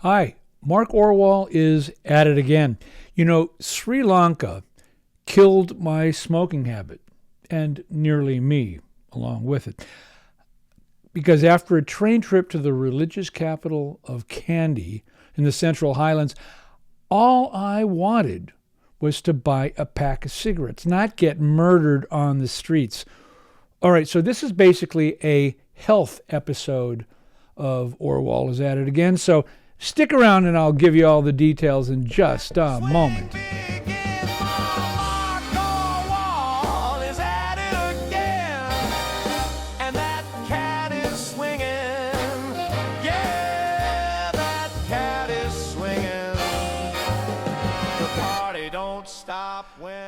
Hi, Mark Orwoll is at it again. Sri Lanka killed my smoking habit, and nearly me along with it. Because after a train trip to the religious capital of Kandy in the Central Highlands, all I wanted was to buy a pack of cigarettes, not get murdered on the streets. All right, so this is basically a health episode of Orwoll is at it again. So stick around and I'll give you all the details in just a moment.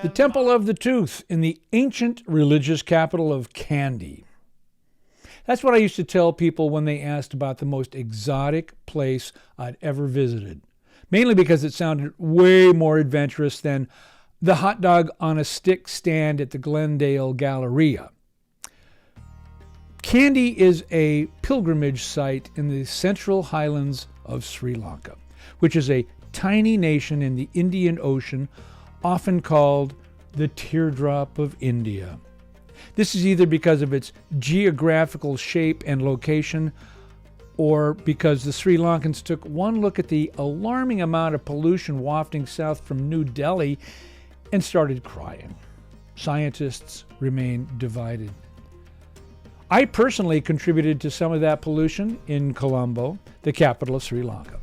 The Temple of the Tooth in the ancient religious capital of Kandy. That's what I used to tell people when they asked about the most exotic place I'd ever visited. Mainly because it sounded way more adventurous than the hot dog on a stick stand at the Glendale Galleria. Kandy is a pilgrimage site in the Central Highlands of Sri Lanka, which is a tiny nation in the Indian Ocean, often called the Teardrop of India. This is either because of its geographical shape and location, or because the Sri Lankans took one look at the alarming amount of pollution wafting south from New Delhi and started crying. Scientists remain divided. I personally contributed to some of that pollution in Colombo, the capital of Sri Lanka,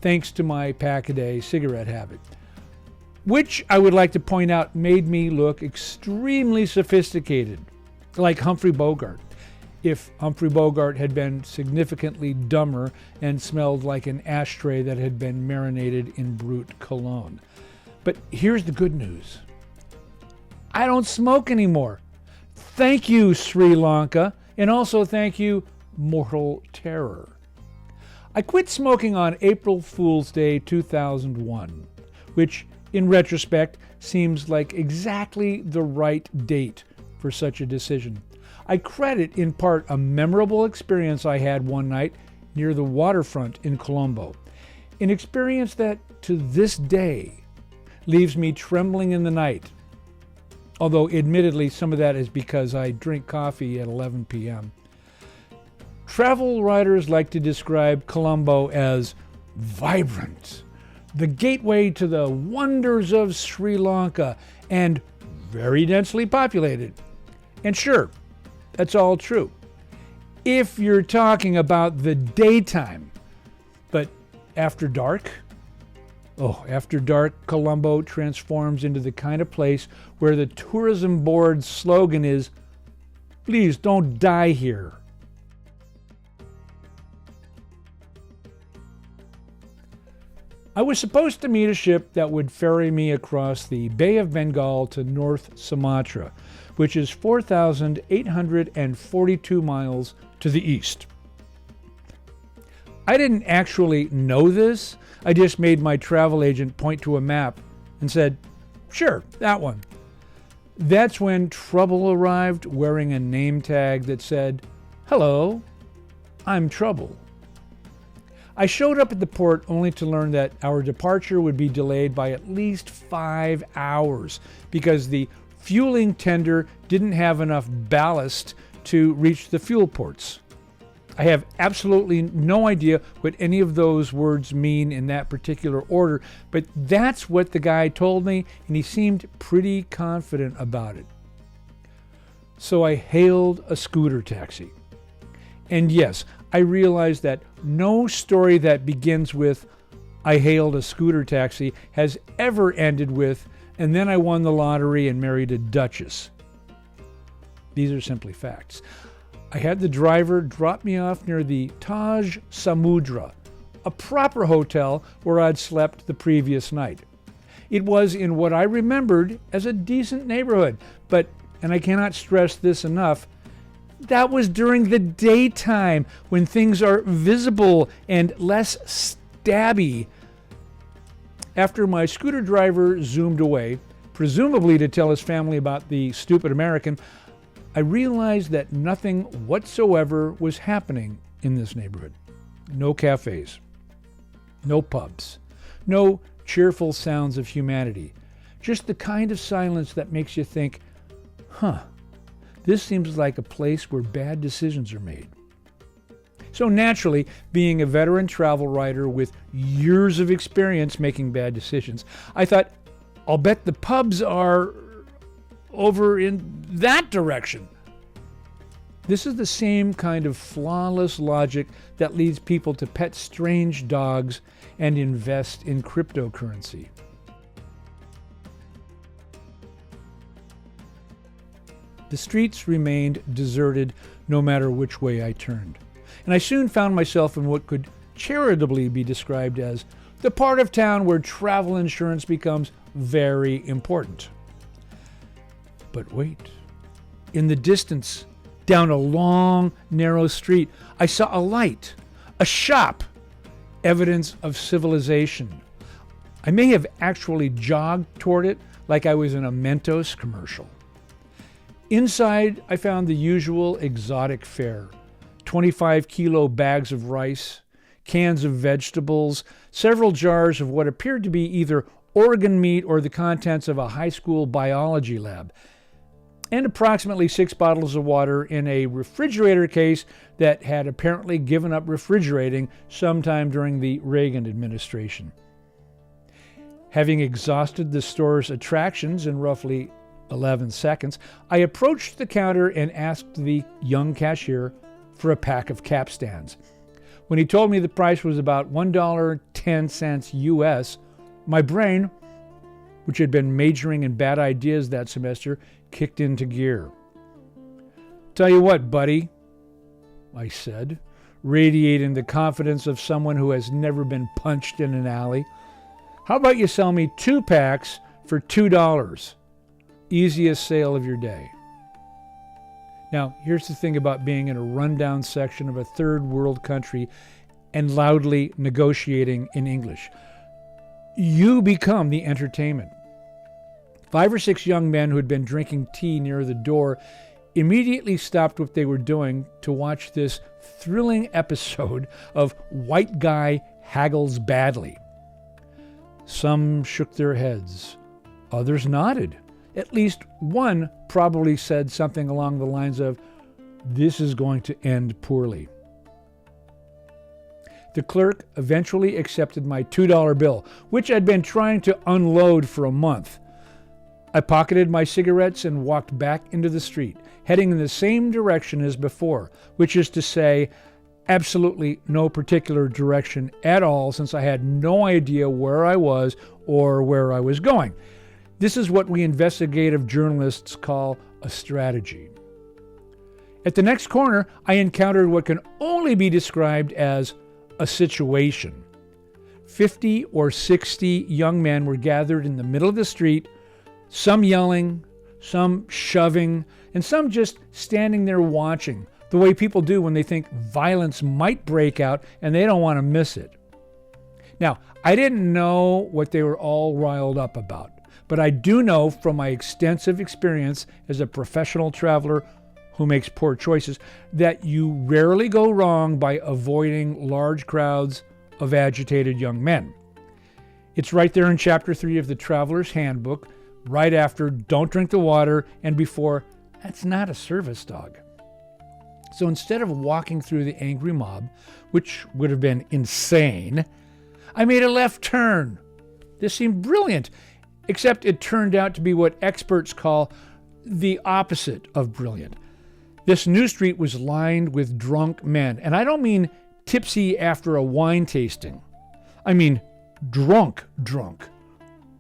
thanks to my pack-a-day cigarette habit, which I would like to point out made me look extremely sophisticated, like Humphrey Bogart, if Humphrey Bogart had been significantly dumber and smelled like an ashtray that had been marinated in brute cologne. But here's the good news. I don't smoke anymore. Thank you, Sri Lanka, and also thank you, Mortal Terror. I quit smoking on April Fool's Day 2001, which in retrospect seems like exactly the right date for such a decision. I credit in part a memorable experience I had one night near the waterfront in Colombo, an experience that to this day leaves me trembling in the night, although admittedly some of that is because I drink coffee at 11 p.m. Travel writers like to describe Colombo as vibrant, the gateway to the wonders of Sri Lanka, and very densely populated. And sure, that's all true, if you're talking about the daytime. But after dark? After dark, Colombo transforms into the kind of place where the tourism board's slogan is, "Please don't die here." I was supposed to meet a ship that would ferry me across the Bay of Bengal to North Sumatra, which is 4,842 miles to the east. I didn't actually know this. I just made my travel agent point to a map and said, "Sure, that one." That's when Trouble arrived wearing a name tag that said, "Hello, I'm Trouble." I showed up at the port only to learn that our departure would be delayed by at least 5 hours because the fueling tender didn't have enough ballast to reach the fuel ports. I have absolutely no idea what any of those words mean in that particular order, but that's what the guy told me, and he seemed pretty confident about it. So I hailed a scooter taxi. And yes, I realized that no story that begins with "I hailed a scooter taxi" has ever ended with "and then I won the lottery and married a duchess." These are simply facts. I had the driver drop me off near the Taj Samudra, a proper hotel where I'd slept the previous night. It was in what I remembered as a decent neighborhood, but, and I cannot stress this enough, that was during the daytime when things are visible and less stabby. After my scooter driver zoomed away, presumably to tell his family about the stupid American, I realized that nothing whatsoever was happening in this neighborhood. No cafes. No pubs. No cheerful sounds of humanity. Just the kind of silence that makes you think, this seems like a place where bad decisions are made. So naturally, being a veteran travel writer with years of experience making bad decisions, I thought, I'll bet the pubs are over in that direction. This is the same kind of flawless logic that leads people to pet strange dogs and invest in cryptocurrency. The streets remained deserted no matter which way I turned, and I soon found myself in what could charitably be described as the part of town where travel insurance becomes very important. But wait, in the distance, down a long, narrow street, I saw a light, a shop, evidence of civilization. I may have actually jogged toward it like I was in a Mentos commercial. Inside, I found the usual exotic fare: 25-kilo bags of rice, cans of vegetables, several jars of what appeared to be either organ meat or the contents of a high school biology lab, and approximately 6 bottles of water in a refrigerator case that had apparently given up refrigerating sometime during the Reagan administration. Having exhausted the store's attractions in roughly 11 seconds, I approached the counter and asked the young cashier for a pack of capstans. When he told me the price was about $1.10 US, my brain, which had been majoring in bad ideas that semester, kicked into gear. "Tell you what, buddy," I said, radiating the confidence of someone who has never been punched in an alley. "How about you sell me 2 packs for $2? Easiest sale of your day." Now, here's the thing about being in a rundown section of a third world country and loudly negotiating in English. You become the entertainment. 5 or 6 young men who had been drinking tea near the door immediately stopped what they were doing to watch this thrilling episode of white guy haggles badly. Some shook their heads. Others nodded. At least one probably said something along the lines of, "This is going to end poorly." The clerk eventually accepted my $2 bill, which I'd been trying to unload for a month. I pocketed my cigarettes and walked back into the street, heading in the same direction as before, which is to say, absolutely no particular direction at all, since I had no idea where I was or where I was going. This is what we investigative journalists call a strategy. At the next corner, I encountered what can only be described as a situation. 50 or 60 young men were gathered in the middle of the street, some yelling, some shoving, and some just standing there watching, the way people do when they think violence might break out and they don't want to miss it. Now, I didn't know what they were all riled up about, but I do know from my extensive experience as a professional traveler who makes poor choices that you rarely go wrong by avoiding large crowds of agitated young men. It's right there in Chapter 3 of the Traveler's Handbook, right after "Don't drink the water" and before "That's not a service dog." So instead of walking through the angry mob, which would have been insane, I made a left turn. This seemed brilliant, except it turned out to be what experts call the opposite of brilliant. This new street was lined with drunk men, and I don't mean tipsy after a wine tasting. I mean drunk,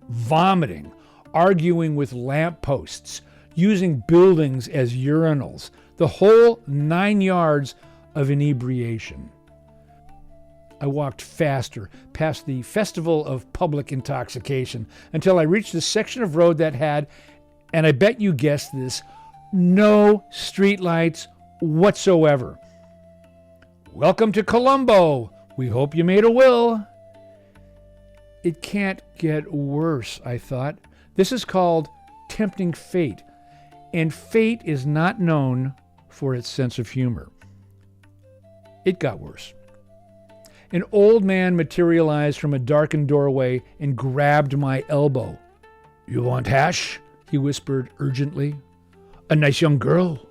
vomiting, arguing with lampposts, using buildings as urinals, the whole 9 yards of inebriation. I walked faster past the Festival of Public Intoxication until I reached the section of road that had, and I bet you guessed this, no streetlights whatsoever. "Welcome to Colombo. We hope you made a will." It can't get worse, I thought. This is called tempting fate, and fate is not known for its sense of humor. It got worse. An old man materialized from a darkened doorway and grabbed my elbow. "You want hash?" he whispered urgently. "A nice young girl."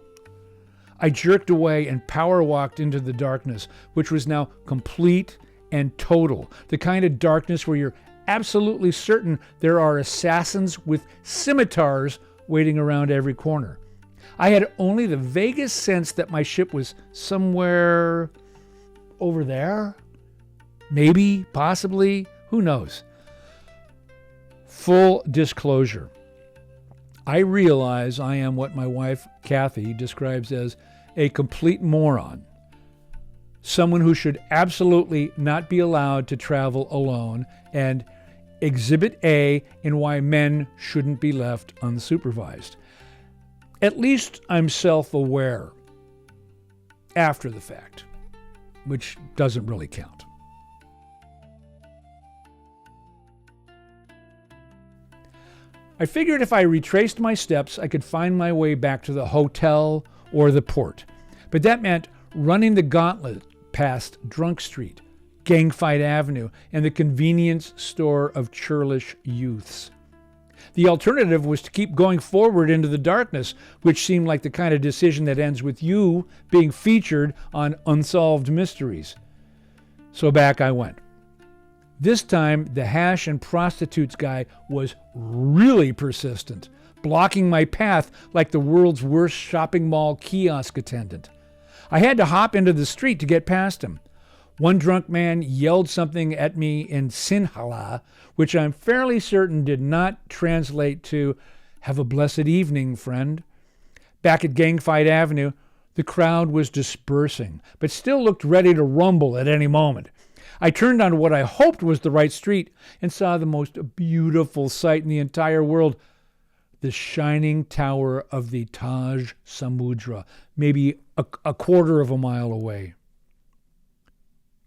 I jerked away and power walked into the darkness, which was now complete and total. The kind of darkness where you're absolutely certain there are assassins with scimitars waiting around every corner. I had only the vaguest sense that my ship was somewhere over there. Maybe, possibly, who knows? Full disclosure. I realize I am what my wife, Kathy, describes as a complete moron. Someone who should absolutely not be allowed to travel alone, and Exhibit A in why men shouldn't be left unsupervised. At least I'm self-aware after the fact, which doesn't really count. I figured if I retraced my steps, I could find my way back to the hotel or the port. But that meant running the gauntlet past Drunk Street, Gangfight Avenue, and the convenience store of churlish youths. The alternative was to keep going forward into the darkness, which seemed like the kind of decision that ends with you being featured on Unsolved Mysteries. So back I went. This time, the hash and prostitutes guy was really persistent, blocking my path like the world's worst shopping mall kiosk attendant. I had to hop into the street to get past him. One drunk man yelled something at me in Sinhala, which I'm fairly certain did not translate to, "Have a blessed evening, friend." Back at Gangfight Avenue, the crowd was dispersing, but still looked ready to rumble at any moment. I turned onto what I hoped was the right street and saw the most beautiful sight in the entire world. The shining tower of the Taj Samudra, maybe a quarter of a mile away.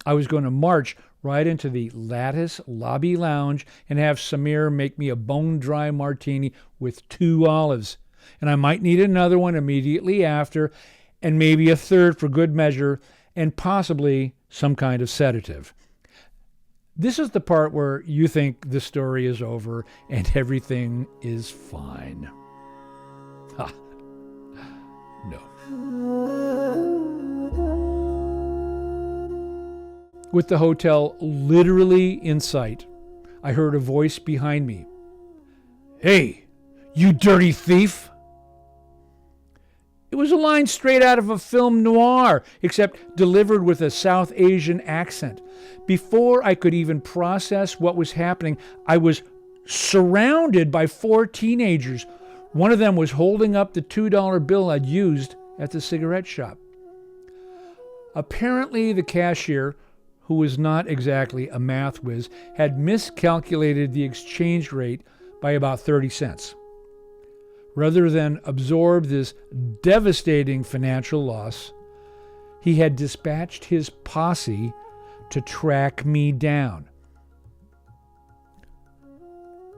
I was going to march right into the Lattice Lobby Lounge and have Samir make me a bone-dry martini with 2 olives. And I might need another one immediately after, and maybe a third for good measure, and possibly some kind of sedative. This is the part where you think the story is over and everything is fine. Ha. No. With the hotel literally in sight, I heard a voice behind me. "Hey, you dirty thief!" It was a line straight out of a film noir, except delivered with a South Asian accent. Before I could even process what was happening, I was surrounded by 4 teenagers. One of them was holding up the $2 bill I'd used at the cigarette shop. Apparently, the cashier, who was not exactly a math whiz, had miscalculated the exchange rate by about 30 cents. Rather than absorb this devastating financial loss, he had dispatched his posse to track me down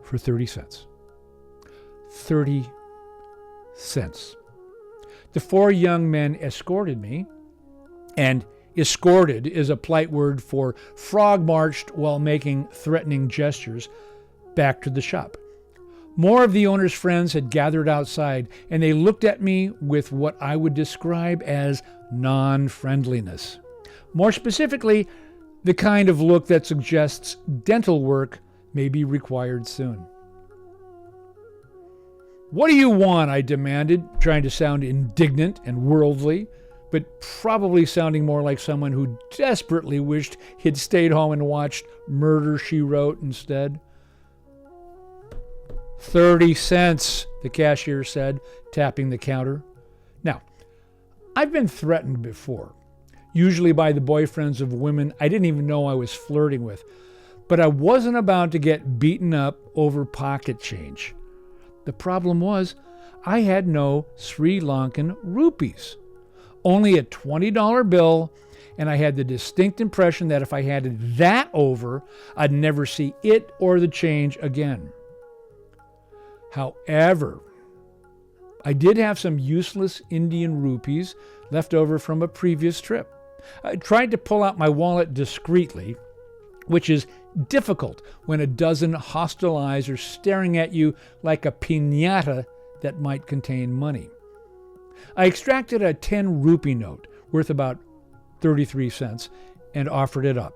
for 30 cents. 30 cents. The 4 young men escorted me, and escorted is a polite word for frog-marched while making threatening gestures, back to the shop. More of the owner's friends had gathered outside, and they looked at me with what I would describe as non-friendliness. More specifically, the kind of look that suggests dental work may be required soon. "What do you want?" I demanded, trying to sound indignant and worldly, but probably sounding more like someone who desperately wished he'd stayed home and watched Murder, She Wrote instead. 30 cents, the cashier said, tapping the counter. Now, I've been threatened before, usually by the boyfriends of women I didn't even know I was flirting with, but I wasn't about to get beaten up over pocket change. The problem was, I had no Sri Lankan rupees, only a $20 bill, and I had the distinct impression that if I handed that over, I'd never see it or the change again. However, I did have some useless Indian rupees left over from a previous trip. I tried to pull out my wallet discreetly, which is difficult when a dozen hostile eyes are staring at you like a piñata that might contain money. I extracted a 10 rupee note worth about 33 cents and offered it up.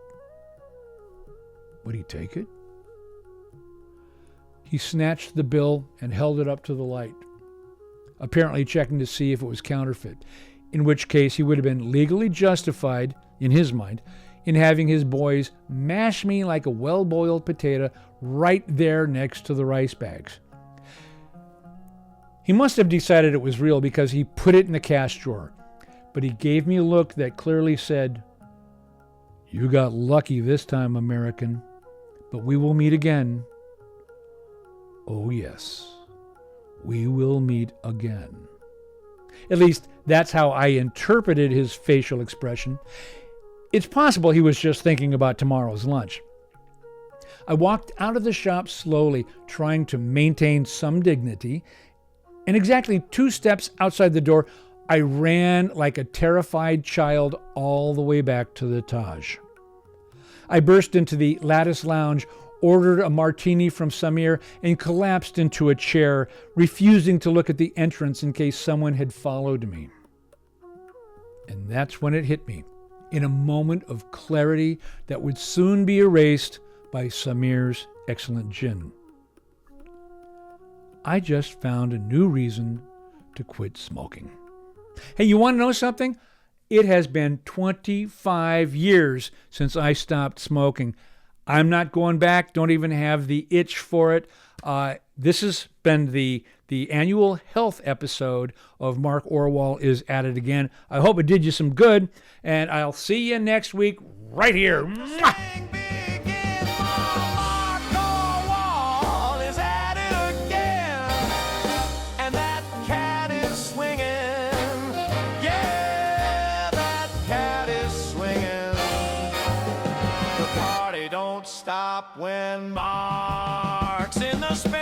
Would he take it? He snatched the bill and held it up to the light, apparently checking to see if it was counterfeit, in which case he would have been legally justified, in his mind, in having his boys mash me like a well-boiled potato right there next to the rice bags. He must have decided it was real because he put it in the cash drawer, but he gave me a look that clearly said, "You got lucky this time, American, but we will meet again. Oh yes, we will meet again." At least that's how I interpreted his facial expression. It's possible he was just thinking about tomorrow's lunch. I walked out of the shop slowly, trying to maintain some dignity, and exactly 2 steps outside the door, I ran like a terrified child all the way back to the Taj. I burst into the lattice lounge, ordered a martini from Samir, and collapsed into a chair, refusing to look at the entrance in case someone had followed me. And that's when it hit me, in a moment of clarity that would soon be erased by Samir's excellent gin. I just found a new reason to quit smoking. Hey, you want to know something? It has been 25 years since I stopped smoking. I'm not going back, don't even have the itch for it. This has been the annual health episode of Mark Orwoll is at it again. I hope it did you some good, and I'll see you next week right here. Mwah! Stop when Mark's in the spin.